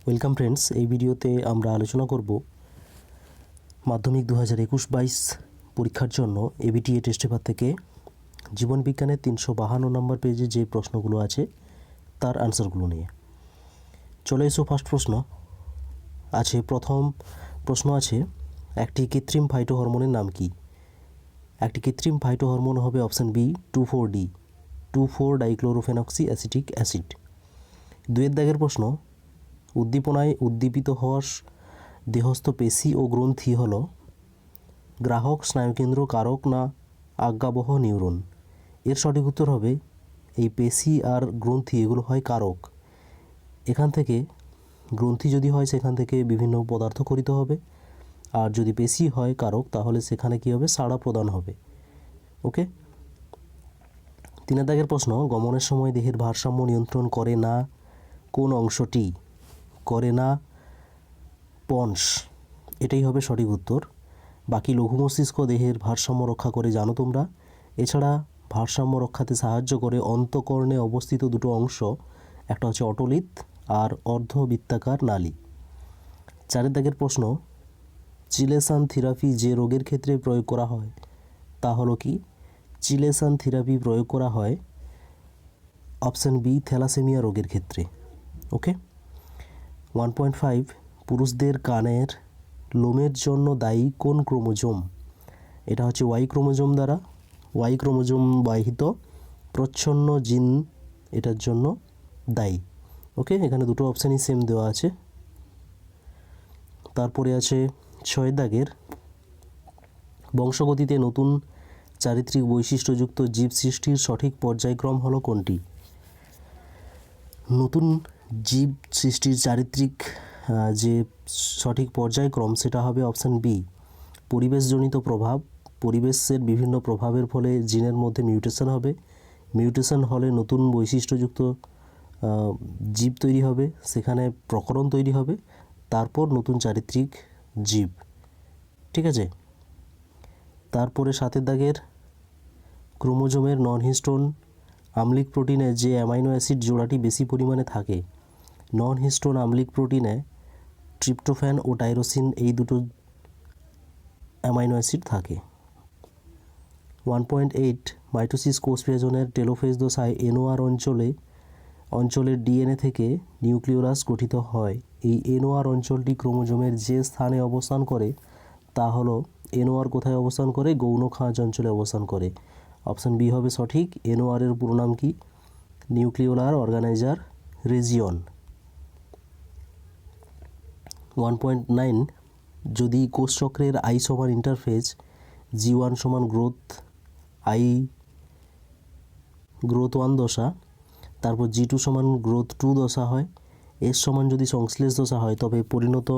Welcome friends, এই ভিডিওতে আমরা আলোচনা করব মাধ্যমিক 2021-22 পরীক্ষার জন্য এবিটিএ টেস্ট পেপার থেকে জীবনবিজ্ঞানের 352 নম্বর পেজে যে প্রশ্নগুলো আছে তার আনসারগুলো নিয়ে। চলে এসো ফার্স্ট প্রশ্ন আছে। প্রথম প্রশ্ন আছে, একটি কৃত্রিম ফাইটো হরমোনের নাম কি? একটি কৃত্রিম ফাইটো হরমোন হবে option B 2,4-D two four dichlorophenoxy acetic acid. দুয়ের দাগের প্রশ্ন, উদ্দীপনায় উদ্দীপিত হওয়া দেহস্থ পেশি ও গ্রন্থি হল গ্রাহক, স্নায়ুকেন্দ্র, কারক না আজ্ঞাবহ নিউরন। এর সঠিক উত্তর হবে এই পেশি আর গ্রন্থি এগুলো হয় কারক। এখান থেকে গ্রন্থি যদি হয় সেখান থেকে বিভিন্ন পদার্থ খরিত হবে, আর যদি পেশি হয় কারক তাহলে সেখানে কী হবে, সাড়া প্রদান হবে। ওকে। তিনের দাগের প্রশ্ন, গমনের সময় দেহের ভারসাম্য নিয়ন্ত্রণ করে না কোন অংশটি? করে না পন্স, এটাই হবে সঠিক উত্তর। বাকি লঘু মস্তিষ্ক দেহের ভারসাম্য রক্ষা করে জানো তোমরা। এছাড়া ভারসাম্য রক্ষাতে সাহায্য করে অন্তঃকর্ণে অবস্থিত দুটো অংশ, একটা হচ্ছে অটোলিথ আর অর্ধবৃত্তাকার নালী। চারের দাগের প্রশ্ন, চিলেশান থেরাপি যে রোগের ক্ষেত্রে প্রয়োগ করা হয় তা হলো কি? চিলেশান থেরাপি প্রয়োগ করা হয় অপশান বি থ্যালাসেমিয়া রোগের ক্ষেত্রে। ওকে। 1.5, পুরুষদের কানের লোমের জন্য দায়ী কোন ক্রোমোজোম? এটা হচ্ছে ওয়াই ক্রোমোজোম দ্বারা, ওয়াই ক্রোমোজোম বাহিত প্রচ্ছন্ন জিন এটার জন্য দায়ী। ওকে, এখানে দুটো অপশানই সেম দেওয়া আছে। তারপরে আছে 6 দাগের, বংশগতিতে নতুন চারিত্রিক বৈশিষ্ট্যযুক্ত জীব সৃষ্টির সঠিক পর্যায়ক্রম হলো কোনটি? নতুন জীব সৃষ্টির চারিত্রিক যে সঠিক পর্যায়ক্রম সেটা হবে অপশান বি পরিবেশজনিত প্রভাব। পরিবেশের বিভিন্ন প্রভাবের ফলে জিনের মধ্যে মিউটেশন হবে, মিউটেশন হলে নতুন বৈশিষ্ট্যযুক্ত জীব তৈরি হবে, সেখানে প্রকরণ তৈরি হবে, তারপর নতুন চারিত্রিক জীব। ঠিক আছে। তারপরে 7 দাগের, ক্রোমোজোমের নন হিস্টোন আম্লিক প্রোটিনে যে অ্যামাইনো অ্যাসিড জোড়াটি বেশি পরিমাণে থাকে, নন হিস্টোন আম্লিক প্রোটিনে ট্রিপ্টোফ্যান ও টাইরোসিন এই দুটো অ্যামাইনো অ্যাসিড থাকে। 1.8, মাইটোসিস কোষ বিভাজনের টেলোফেজ দশায় এনওআর অঞ্চলের ডিএনএ থেকে নিউক্লিওলাস গঠিত হয়। এই এনওআর অঞ্চলটি ক্রোমোজোমের যে স্থানে অবস্থান করে তা হলো, এনওআর কোথায় অবস্থান করে? গৌণ খাঁজ অঞ্চলে অবস্থান করে। অপশান বি হবে সঠিক। এনওআর এর পুরো নাম কি? Nucleolar organiser region. 1.9, যদি কোষচক্রের আই সমান ইন্টারফেজ G1 সমান গ্রোথ 1 দশা, তারপর G2 সমান গ্রোথ 2 দশা হয়, এর সমান যদি সংশ্লেষ দশা হয়, তবে পরিণত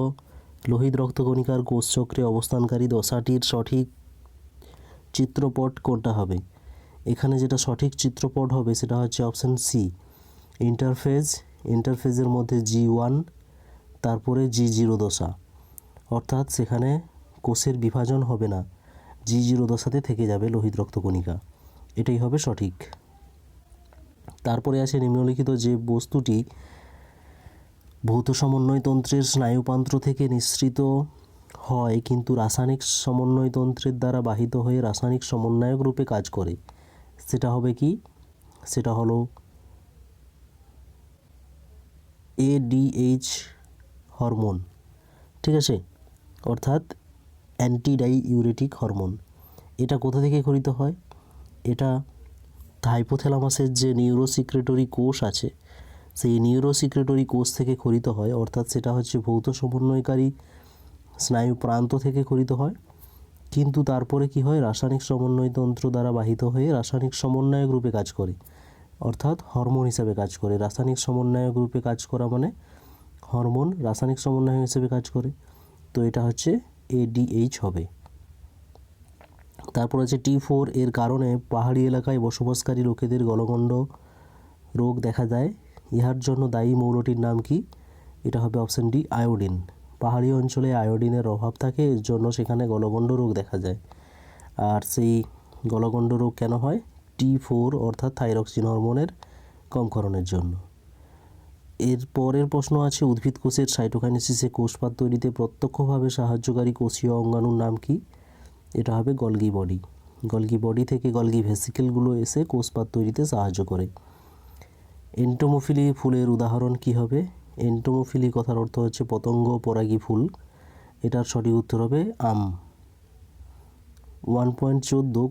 লোহিত রক্তকণিকার কোষচক্রে অবস্থানকারী দশাটির সঠিক চিত্রপট কোনটা হবে? এখানে যেটা সঠিক চিত্রপট হবে সেটা হচ্ছে অপশান সি ইন্টারফেজের মধ্যে G1 তারপরে G0 দশা, অর্থাৎ সেখানে কোষের বিভাজন হবে না, G0 দশাতে থেকে যাবে লোহিত রক্তকণিকা। এটাই হবে সঠিক। তারপরে আছে নিম্নলিখিত যে বস্তুটি ভৌত সমন্বয়তন্ত্রের স্নায়ুপান্ত্র থেকে নিঃসৃত হয় কিন্তু রাসায়নিক সমন্বয়তন্ত্রের দ্বারা বাহিত হয়ে রাসায়নিক সমন্বয়ক রূপে কাজ করে, সেটা হবে কি? সেটা হলো ADH হরমোন। ঠিক আছে, অর্থাৎ অ্যান্টিডাইইউরেটিক হরমোন। এটা কোথা থেকে খরিত হয়? এটা হাইপোথ্যালামাসের যে নিউরোসিক্রেটরি কোষ আছে সেই নিউরোসিক্রেটরি কোষ থেকে খরিত হয়, অর্থাৎ সেটা হচ্ছে ভৌত সমন্বয়কারী স্নায়ু প্রান্ত থেকে খরিত হয়, কিন্তু তারপরে কি হয়? রাসায়নিক সমন্বয়তন্ত্র দ্বারা বাহিত হয়ে রাসায়নিক সমন্বয়ক রূপে কাজ করে, অর্থাৎ হরমোন হিসাবে কাজ করে। রাসায়নিক সমন্বয়ক রূপে কাজ করা মানে হরমোন রাসায়নিক সমন্বয়ক হিসেবে কাজ করে, তো এটা হচ্ছে ADH হবে। তারপর আছে T4 এর কারণে পাহাড়ি এলাকায় বসবাসকারী লোকেদের গলগণ্ড রোগ দেখা যায়, ইহার জন্য দায়ী মৌলটির নাম কি? এটা হবে অপশান ডি আয়োডিন। পাহাড়ি অঞ্চলে আয়োডিনের অভাব থাকে, এর জন্য সেখানে গলগণ্ড রোগ দেখা যায়। আর সেই গলগণ্ড রোগ কেন হয়? T4 অর্থাৎ থাইরক্সিন হরমোনের কমকরণের জন্য। এর পরের প্রশ্ন আছে উদ্ভিদ কোষের সাইটোকাইনেসিসে কোষপাত তৈরিতে প্রত্যক্ষভাবে সাহায্যকারী কোষীয় অঙ্গাণুর নাম কি? এটা হবে গলগি বডি। গলগি বডি থেকে গলগি ভেসিকেলগুলো এসে কোষপাত তৈরিতে সাহায্য করে। এন্টোমোফিলি ফুলের উদাহরণ কি হবে? এন্টোমোফিলি কথার অর্থ হচ্ছে পতঙ্গ পরাগী ফুল। এটার সঠিক উত্তর হবে আম। 1.14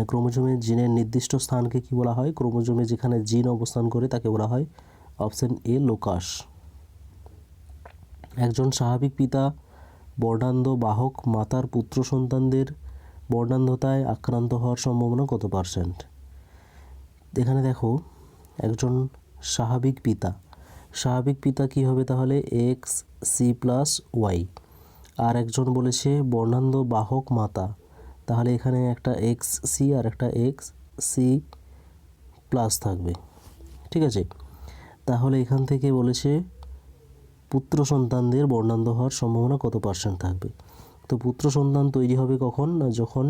ক্রোমোজোমের জিনের নির্দিষ্ট স্থানকে কি বলা হয়? ক্রোমোজোমে যেখানে জিন অবস্থান করে তাকে বলা হয় অপশন এ লোকাস। একজন স্বাভাবিক পিতা বর্ণান্ধ বাহক মাতার পুত্র সন্তানদের বর্ণান্ধতায় আক্রান্ত হওয়ার সম্ভাবনা কত %? এখানে দেখো একজন স্বাভাবিক পিতা কি হবে তাহলে? X C plus Y. আর একজন বলেছে বর্ণান্ধ বাহক মাতা, তাহলে এখানে একটা এক্স সি আর একটা এক্স সি প্লাস থাকবে। ঠিক আছে, তাহলে এখান থেকে বলেছে পুত্র সন্তানদের বর্ণান্ধ হওয়ার সম্ভাবনা কত % থাকবে? তো পুত্র সন্তান তৈরি হবে কখন? না যখন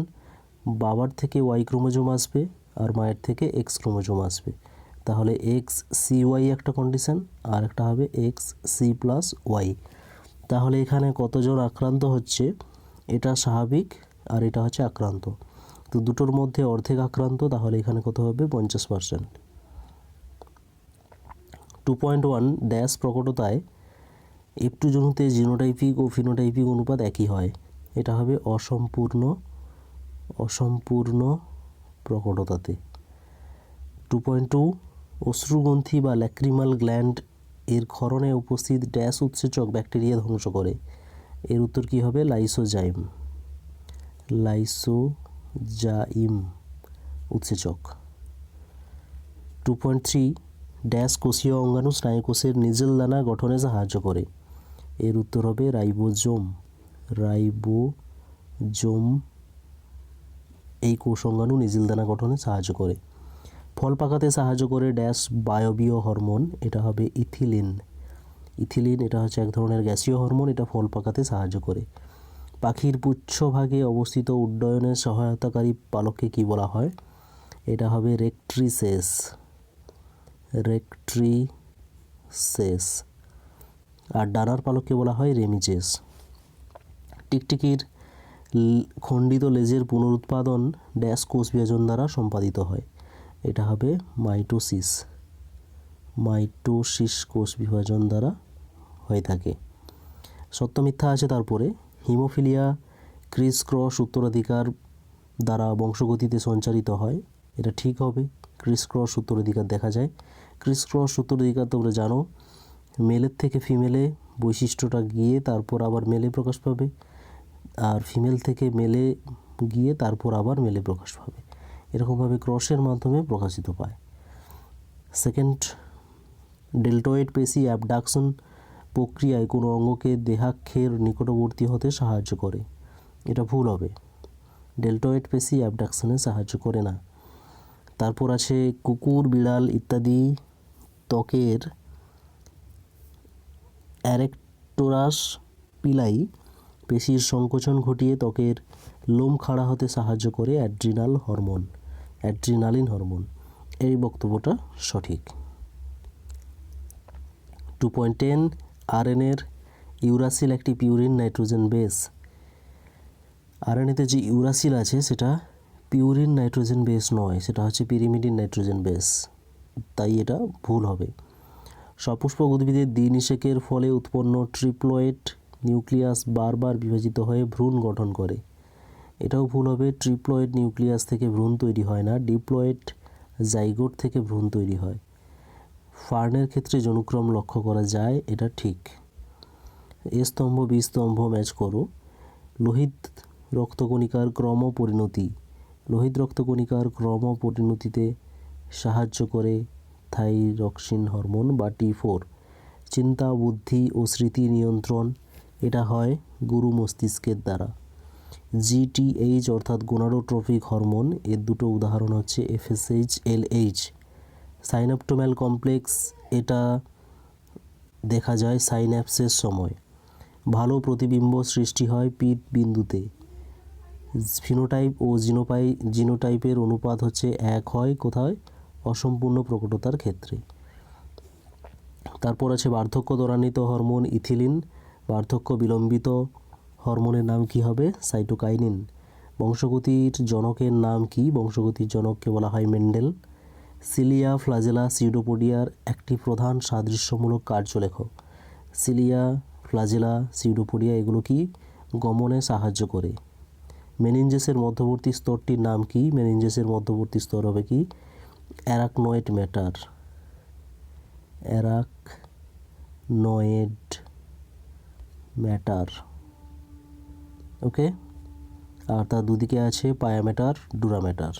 বাবার থেকে ওয়াই ক্রোমোজোম আসবে আর মায়ের থেকে এক্স ক্রোমোজোম আসবে। তাহলে এক্স সি ওয়াই একটা কন্ডিশন, আর একটা হবে এক্স সি প্লাস ওয়াই। তাহলে এখানে কতজন আক্রান্ত হচ্ছে? এটা স্বাভাবিক আর এটা হচ্ছে আক্রান্ত, তো দুটোর মধ্যে অর্ধেক আক্রান্ত, তাহলে এখানে কত হবে? 50%। 2.1 ড্যাশ প্রকটতায় F2 জনুতে জিনোটাইপিক ও ফিনোটাইপিক অনুপাত একই হয়। এটা হবে অসম্পূর্ণ প্রকটতাতে। 2.2 অশ্রুগ্রন্থি বা ল্যাক্রিমাল গ্ল্যান্ড এর ক্ষরণে উপস্থিত ড্যাশ উৎসেচক ব্যাকটেরিয়া ধ্বংস করে। এর উত্তর কি হবে? লাইসোজাইম উৎসেচক। 2.3 ড্যাশ কোষীয় অঙ্গাণু স্নায়ুকোষের নিজেল দানা গঠনে সাহায্য করে। এর উত্তর হবে রাইবোজোম। এই কোষ অঙ্গাণু নিজেল দানা গঠনে সাহায্য করে। ফল পাকাতে সাহায্য করে ড্যাশ বায়বীয় হরমোন। এটা হবে ইথিলিন। এটা হচ্ছে এক ধরনের গ্যাসীয় হরমোন, এটা ফল পাকাতে সাহায্য করে। পাখির পুচ্ছভাগে অবস্থিত উড্ডয়নের সহায়তাকারী পালককে কি বলা হয়? এটা হবে রেক্ট্রিসেস। আর ডানার পালককে বলা হয় রেমিজেস। টিকটিকির খণ্ডিত লেজের পুনরুৎপাদন ড্যাশ কোষ বিভাজন দ্বারা সম্পাদিত হয়। এটা হবে মাইটোসিস কোষ বিভাজন দ্বারা হয়ে থাকে। সত্য মিথ্যা আছে তারপরে। হিমোফিলিয়া ক্রিস ক্রস উত্তরাধিকার দ্বারা বংশগতিতে সঞ্চারিত হয়। এটা ঠিক হবে, ক্রিস ক্রস উত্তরাধিকার দেখা যায়। ক্রিস ক্রস উত্তরাধিকার তোমরা জানো, মেলের থেকে ফিমেলে বৈশিষ্ট্যটা গিয়ে তারপর আবার মেলে প্রকাশ পাবে, আর ফিমেল থেকে মেলে গিয়ে তারপর আবার মেলে প্রকাশ পাবে। এরকমভাবে ক্রসের মাধ্যমে প্রকাশিত পায়। সেকেন্ড, ডেল্টয়েড পেশি অ্যাবডাকশন প্রক্রিয়ায় কোনো অঙ্গকে দেহাক্ষের নিকটবর্তী হতে সাহায্য করে। এটা ভুল হবে, ডেল্টয়েড পেশি অ্যাবডাকশনে সাহায্য করে না। তারপর আছে কুকুর, বিড়াল ইত্যাদি ত্বকের অ্যারেক্টোরাস পিলাই পেশির সংকোচন ঘটিয়ে ত্বকের লোম খাড়া হতে সাহায্য করে অ্যাড্রিনালিন হরমোন। এই বক্তব্যটা সঠিক। 2.10 আরএনএর ইউরাসিল একটি পিউরিন নাইট্রোজেন বেস। আরএনএতে যে ইউরাসিল আছে সেটা পিউরিন নাইট্রোজেন বেস নয়, সেটা হচ্ছে পিরিমিডিন নাইট্রোজেন বেস, তাই এটা ভুল হবে। সপুষ্পক উদ্ভিদের দ্বিনিষেকের ফলে উৎপন্ন ট্রিপ্লয়েড নিউক্লিয়াস বারবার বিভাজিত হয়ে ভ্রূণ গঠন করে। এটাও ভুল হবে, ট্রিপ্লয়েড নিউক্লিয়াস থেকে ভ্রূণ তৈরি হয় না, ডিপ্লয়েড জাইগোট থেকে ভ্রূণ তৈরি হয়। ফার্নের ক্ষেত্রে যৌনক্রম লক্ষ্য করা যায়, এটা ঠিক। এ স্তম্ভ বি স্তম্ভ ম্যাচ করো। লোহিত রক্তকণিকার ক্রমপরিণতিতে সাহায্য করে থাইরক্সিন হরমোন বা T4। চিন্তা, বুদ্ধি ও স্মৃতি নিয়ন্ত্রণ, এটা হয় গুরু মস্তিষ্কের দ্বারা। GTH অর্থাৎ গোনাডোট্রপিক হরমোন, এর দুটো উদাহরণ হচ্ছে FSH, LH। সাইনাপটোম্যাল কমপ্লেক্স, এটা দেখা যায় সাইন্যাপসের সময়। ভালো প্রতিবিম্ব সৃষ্টি হয় পিত বিন্দুতে। ফিনোটাইপ ও জিনোটাইপের অনুপাত হচ্ছে 1 হয় কোথায়? অসম্পূর্ণ প্রকটতার ক্ষেত্রে। তারপর আছে বার্ধক্য ত্বরান্বিত হরমোন ইথিলিন। বার্ধক্য বিলম্বিত হরমোনের নাম কি হবে? সাইটোকাইনিন। বংশগতির জনকের নাম কি? বংশগতির জনককে বলা হয় মেন্ডেল। সিলিয়া, ফ্লাজেলা, সিউডোপোডিয়ার একটি প্রধান সাদৃশ্যমূলক কার্য লেখো। সিলিয়া, ফ্লাজেলা, সিউডোপোডিয়া এগুলো কি? গমনে সাহায্য করে। মেনিনজেসের মধ্যবর্তী স্তরটির নাম কি? মেনিনজেসের মধ্যবর্তী স্তর হবে কি? Arachnoid mater. Arachnoid mater. Okay, আর তার দুদিকে আছে পায়ামেটার, ডুরামেটার।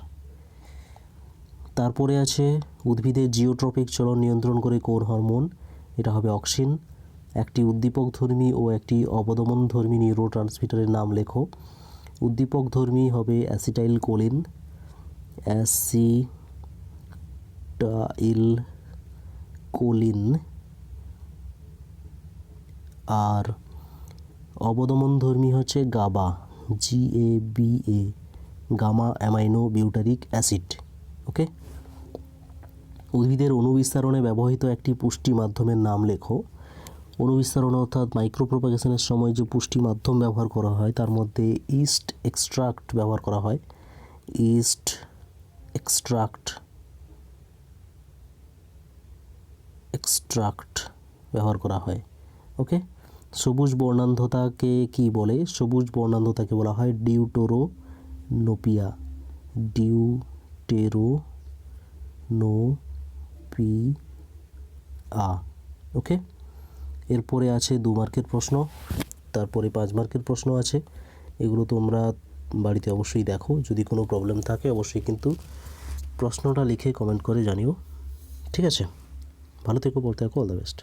তারপরে আছে উদ্ভিদের জিওট্রপিক চলন নিয়ন্ত্রণ করে কোন হরমোন? এটা হবে অক্সিন। একটি উদ্দীপকধর্মী ও একটি অবদমনধর্মী নিউরোট্রান্সমিটারের নাম লেখো। উদ্দীপকধর্মী হবে অ্যাসিটাইল কোলিন, অ্যাসিটাইল কোলিন। আর অবদমনধর্মী হচ্ছে GABA, GABA, gamma amino butyric acid. Okay, উদ্ভিদের অণুবিস্তারণে ব্যবহৃত একটি পুষ্টি মাধ্যমের নাম লেখো। অণুবিস্তারণ অর্থাৎ মাইক্রোপ্রোপাগেশনের সময় যে পুষ্টি মাধ্যম ব্যবহার করা হয় তার মধ্যে ইস্ট এক্সট্রাক্ট ব্যবহার করা হয়। ইস্ট এক্সট্রাক্ট ব্যবহার করা হয়। ওকে, সবুজ বর্ণান্ধতাকে কি বলে? সবুজ বর্ণান্ধতাকে বলা হয় ডিউটেরোনোপিয়া। ডিউটেরোনোপিয়া। ওকে, এরপরে আছে 2 মার্কের প্রশ্ন, তারপরে 5 মার্কের প্রশ্ন আছে। এগুলো তোমরা বাড়িতে অবশ্যই দেখো। যদি কোনো প্রবলেম থাকে অবশ্যই কিন্তু প্রশ্নটা লিখে কমেন্ট করে জানিও। ঠিক আছে, ভালো থেকো, পড়তে থাকো। All the best.